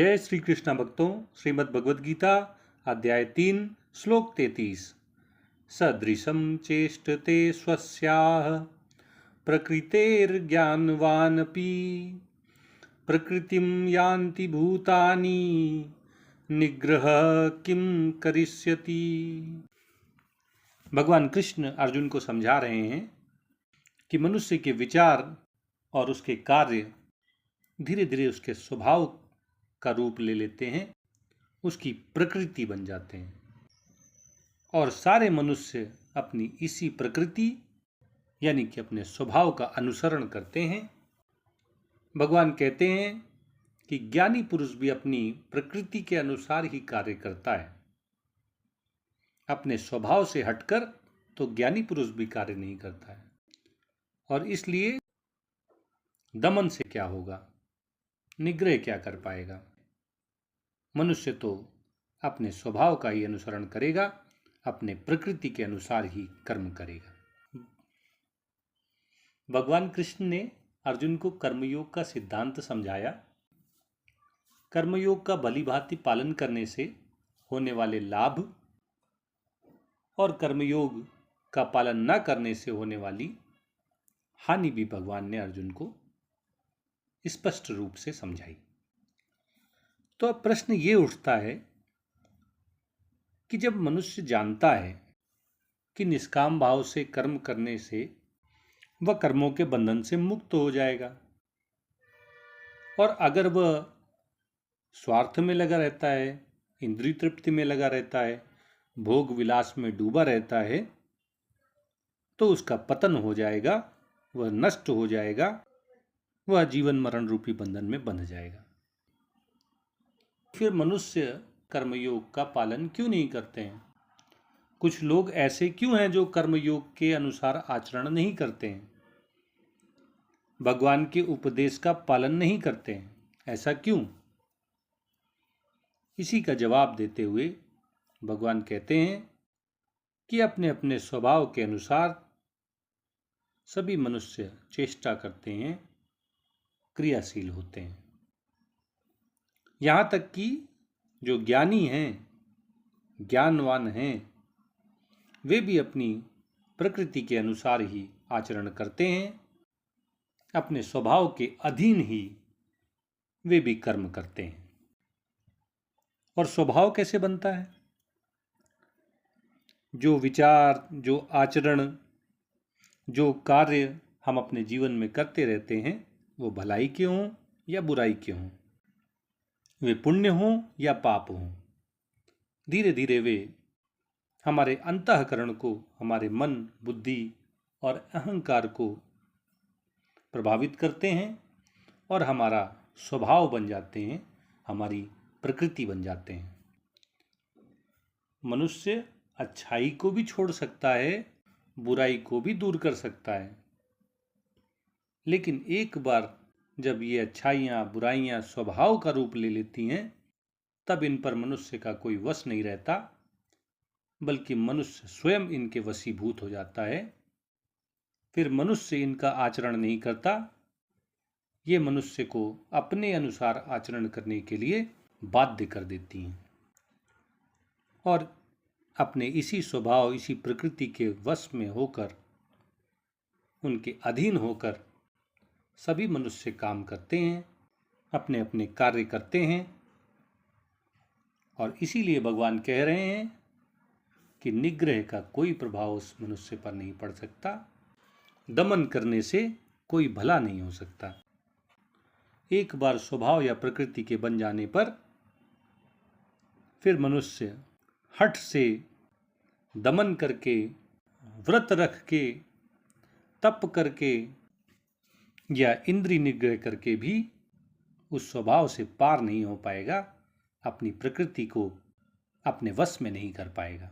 जय श्री कृष्ण भक्तों, श्रीमद् भगवद गीता अध्याय 3 श्लोक 33। सदृशं चेष्टते स्वस्याः प्रकृतेर्ज्ञानवानपि प्रकृतिं यान्ति भूतानि निग्रह किं करिष्यति। भगवान कृष्ण अर्जुन को समझा रहे हैं कि मनुष्य के विचार और उसके कार्य धीरे धीरे उसके स्वभाव का रूप ले लेते हैं, उसकी प्रकृति बन जाते हैं और सारे मनुष्य अपनी इसी प्रकृति यानी कि अपने स्वभाव का अनुसरण करते हैं। भगवान कहते हैं कि ज्ञानी पुरुष भी अपनी प्रकृति के अनुसार ही कार्य करता है। अपने स्वभाव से हटकर तो ज्ञानी पुरुष भी कार्य नहीं करता है और इसलिए दमन से क्या होगा, निग्रह क्या कर पाएगा। मनुष्य तो अपने स्वभाव का ही अनुसरण करेगा, अपने प्रकृति के अनुसार ही कर्म करेगा। भगवान कृष्ण ने अर्जुन को कर्मयोग का सिद्धांत समझाया। कर्मयोग का भलीभांति पालन करने से होने वाले लाभ और कर्मयोग का पालन न करने से होने वाली हानि भी भगवान ने अर्जुन को स्पष्ट रूप से समझाई। तो अब प्रश्न ये उठता है कि जब मनुष्य जानता है कि निष्काम भाव से कर्म करने से वह कर्मों के बंधन से मुक्त हो जाएगा और अगर वह स्वार्थ में लगा रहता है, इंद्रिय तृप्ति में लगा रहता है, भोग विलास में डूबा रहता है, तो उसका पतन हो जाएगा, वह नष्ट हो जाएगा, वह जीवन मरण रूपी बंधन में बंध जाएगा। फिर मनुष्य कर्मयोग का पालन क्यों नहीं करते हैं? कुछ लोग ऐसे क्यों हैं जो कर्मयोग के अनुसार आचरण नहीं करते हैं, भगवान के उपदेश का पालन नहीं करते हैं? ऐसा क्यों? इसी का जवाब देते हुए भगवान कहते हैं कि अपने अपने स्वभाव के अनुसार सभी मनुष्य चेष्टा करते हैं, क्रियाशील होते हैं। यहाँ तक कि जो ज्ञानी हैं, ज्ञानवान हैं, वे भी अपनी प्रकृति के अनुसार ही आचरण करते हैं, अपने स्वभाव के अधीन ही वे भी कर्म करते हैं। और स्वभाव कैसे बनता है? जो विचार, जो आचरण, जो कार्य हम अपने जीवन में करते रहते हैं, वो भलाई के हों या बुराई के हों, वे पुण्य हों या पाप हों, धीरे धीरे वे हमारे अंतःकरण को, हमारे मन, बुद्धि और अहंकार को प्रभावित करते हैं और हमारा स्वभाव बन जाते हैं, हमारी प्रकृति बन जाते हैं। मनुष्य अच्छाई को भी छोड़ सकता है, बुराई को भी दूर कर सकता है, लेकिन एक बार जब ये अच्छाइयाँ, बुराइयाँ स्वभाव का रूप ले लेती हैं, तब इन पर मनुष्य का कोई वश नहीं रहता, बल्कि मनुष्य स्वयं इनके वशीभूत हो जाता है। फिर मनुष्य इनका आचरण नहीं करता, ये मनुष्य को अपने अनुसार आचरण करने के लिए बाध्य कर देती हैं और अपने इसी स्वभाव, इसी प्रकृति के वश में होकर, उनके अधीन होकर सभी मनुष्य काम करते हैं, अपने अपने कार्य करते हैं। और इसीलिए भगवान कह रहे हैं कि निग्रह का कोई प्रभाव उस मनुष्य पर नहीं पड़ सकता, दमन करने से कोई भला नहीं हो सकता। एक बार स्वभाव या प्रकृति के बन जाने पर फिर मनुष्य हठ से, दमन करके, व्रत रख के, तप करके या इंद्रिय निग्रह करके भी उस स्वभाव से पार नहीं हो पाएगा, अपनी प्रकृति को अपने वश में नहीं कर पाएगा।